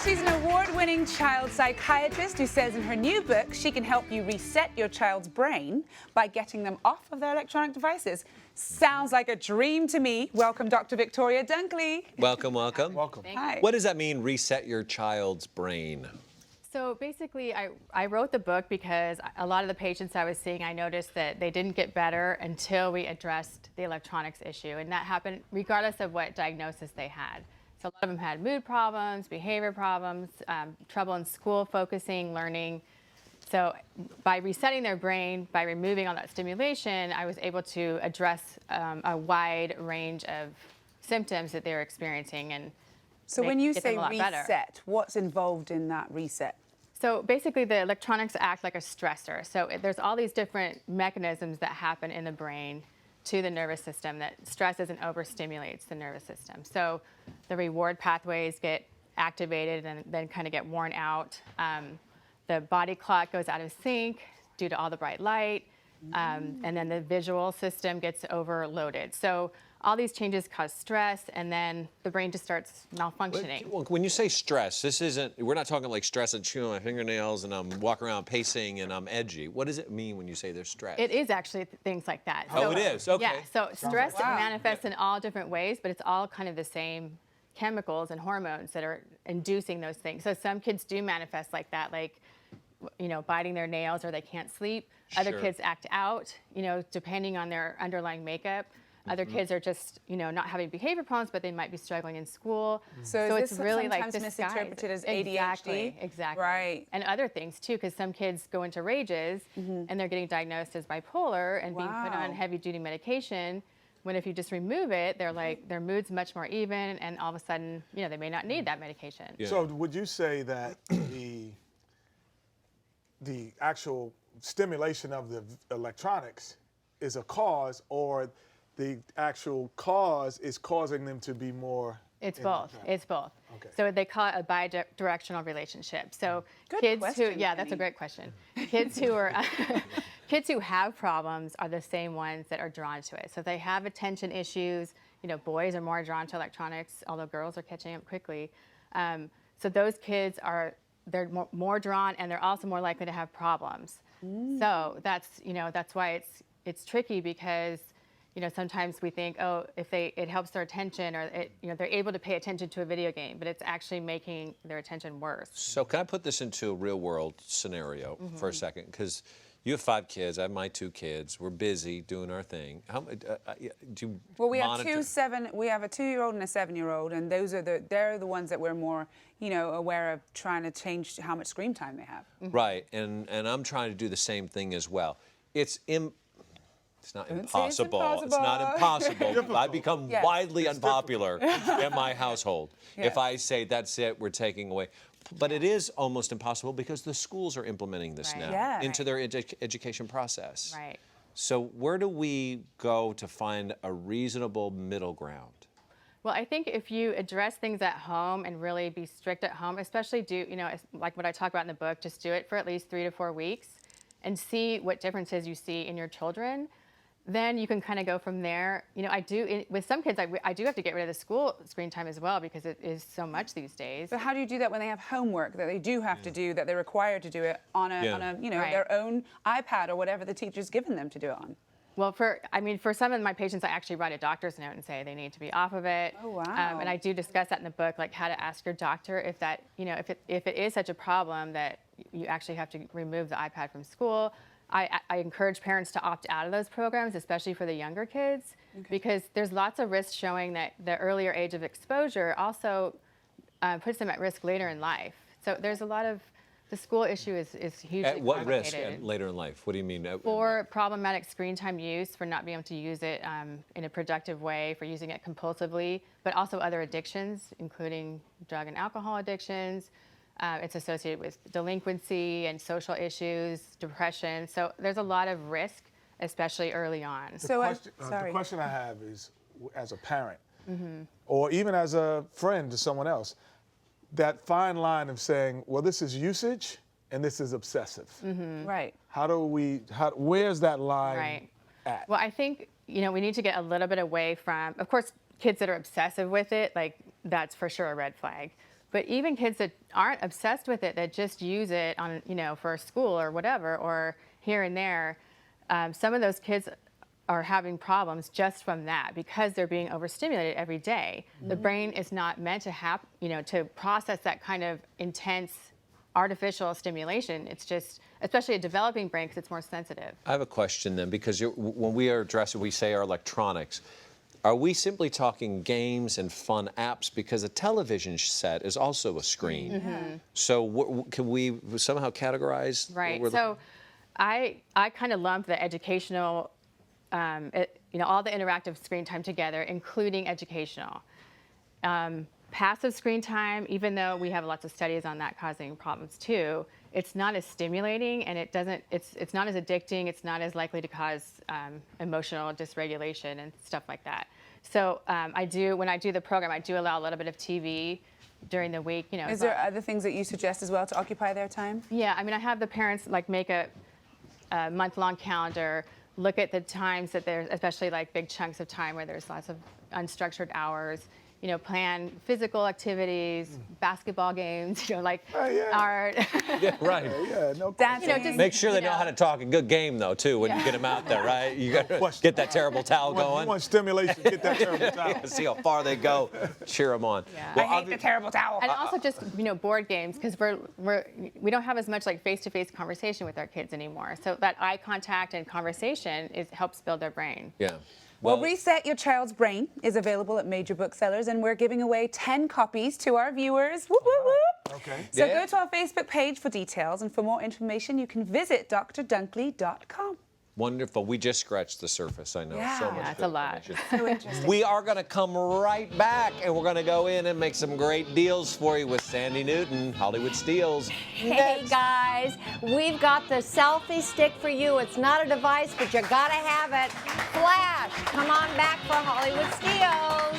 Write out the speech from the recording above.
She's an award-winning child psychiatrist who says in her new book she can help you reset your child's brain by getting them off of their electronic devices. Sounds like a dream to me. Welcome, Dr. Victoria Dunckley. Welcome, welcome. Welcome. Hi. What does that mean, reset your child's brain? So basically, I wrote the book because a lot of the patients I was seeing, I noticed that they didn't get better until we addressed the electronics issue. And that happened regardless of what diagnosis they had. So a lot of them had mood problems, behavior problems, trouble in school, focusing, learning. So by resetting their brain, by removing all that stimulation, I was able to address a wide range of symptoms that they were experiencing. And So when you say reset, reset, what's involved in that reset? So basically the electronics act like a stressor. So there's all these different mechanisms that happen in the brain to the nervous system that stresses and overstimulates the nervous system. So the reward pathways get activated and then kind of get worn out. The body clock goes out of sync due to all the bright light. And then the visual system gets overloaded. So all these changes cause stress, and then the brain just starts malfunctioning. When you say stress, we're not talking like stress and chewing my fingernails and I'm walking around pacing and I'm edgy. What does it mean when you say there's stress? It is actually things like that. Oh, it is? Okay. Yeah, so stress Wow. manifests in all different ways, but it's all kind of the same chemicals and hormones that are inducing those things. So some kids do manifest like that, like, you know, biting their nails or they can't sleep. Other Sure. kids act out, you know, depending on their underlying makeup. Other kids are just, you know, not having behavior problems, but they might be struggling in school. So it's is this really like sometimes disguised. misinterpreted as ADHD? Exactly. Right. And other things too, because some kids go into rages and they're getting diagnosed as bipolar and being put on Wow. heavy-duty medication. When if you just remove it, they're like their mood's much more even, and all of a sudden, you know, they may not need that medication. Yeah. So would you say that the actual stimulation of the electronics is a cause, or the actual cause is causing them to be more? It's in both. that? It's both. Okay. So they call it a bi-directional relationship. So Good kids question, who, yeah, that's a Penny. great question. Kids who are, kids who have problems are the same ones that are drawn to it. So if they have attention issues, you know, boys are more drawn to electronics, although girls are catching up quickly. So those kids they're more drawn, and they're also more likely to have problems. So that's, you know, that's why it's tricky, because you know, sometimes we think, oh, if it helps their attention, or you know, they're able to pay attention to a video game, but it's actually making their attention worse. So can I put this into a real world scenario for a second? Because you have 5 kids, I have my 2 kids. We're busy doing our thing. How do you Well, we monitor? we have a 2-year-old and a 7-year-old, and they're the ones that we're more, you know, aware of trying to change how much screen time they have. Right, and I'm trying to do the same thing as well. It's not Don't say it's impossible. It's not impossible. I become Yes. widely unpopular in my household Yeah. if I say, that's it, we're taking away. But it is almost impossible because the schools are implementing this Right. now Yeah. into their education process. Right. So where do we go to find a reasonable middle ground? Well, I think if you address things at home and really be strict at home, especially you know, like what I talk about in the book, just do it for at least 3 to 4 weeks and see what differences you see in your children. Then you can kind of go from there. You know, with some kids, I do have to get rid of the school screen time as well, because it is so much these days. But how do you do that when they have homework that they do have to do, that they're required to do it on a you know, Right. their own iPad or whatever the teacher's given them to do it on? Well, for some of my patients, I actually write a doctor's note and say they need to be off of it. Oh, wow. And I do discuss that in the book, like how to ask your doctor if that, you know, if it is such a problem that you actually have to remove the iPad from school. I encourage parents to opt out of those programs, especially for the younger kids, because there's lots of risks showing that the earlier age of exposure also puts them at risk later in life. So there's a lot of, the school issue is hugely At what risk complicated. later in life? What do you mean? For problematic screen time use, for not being able to use it in a productive way, for using it compulsively, but also other addictions, including drug and alcohol addictions. It's associated with delinquency and social issues, depression. So there's a lot of risk, especially early on. The question I have is, as a parent, or even as a friend to someone else, that fine line of saying, well, this is usage and this is obsessive. Right. Where's that line Right. at? Well, I think, you know, we need to get a little bit away from, of course, kids that are obsessive with it, like that's for sure a red flag. But even kids that aren't obsessed with it, that just use it on, for school or whatever, or here and there, some of those kids are having problems just from that because they're being overstimulated every day. The brain is not meant to have, to process that kind of intense artificial stimulation. It's just, especially a developing brain, because it's more sensitive. I have a question then, because when we are addressing, we say our electronics. Are we simply talking games and fun apps? Because a television set is also a screen. So can we somehow categorize? Right. So I kind of lump the educational, all the interactive screen time together, including educational. Passive screen time, even though we have lots of studies on that causing problems too, it's not as stimulating, and it's not as addicting. It's not as likely to cause emotional dysregulation and stuff like that. So when I do the program, I do allow a little bit of TV during the week. Is there other things that you suggest as well to occupy their time? Yeah, I have the parents make a month-long calendar, look at the times that there's, especially big chunks of time where there's lots of unstructured hours. Plan physical activities, basketball games, art. Yeah, right. No That's question. Make sure they know how to talk a good game, though, too, when you get them out there, right? You got to get that terrible towel going. You want stimulation, get that terrible towel. Yeah, see how far they go. Cheer them on. Yeah. Well, I hate the terrible towel. And also just board games, because we don't have as much face-to-face conversation with our kids anymore. So that eye contact and conversation helps build their brain. Yeah. Well, Reset Your Child's Brain is available at major booksellers, and we're giving away 10 copies to our viewers. Whoop, whoop, whoop. Okay. So Yeah. go to our Facebook page for details, and for more information, you can visit drdunkley.com. Wonderful. We just scratched the surface, I know. Yeah. So much Yeah, it's good a lot. information. So interesting. We are going to come right back, and we're going to go in and make some great deals for you with Sandy Newton, Hollywood Steals. Hey guys, we've got the selfie stick for you. It's not a device, but you gotta have it. Flash, come on back for Hollywood Steals.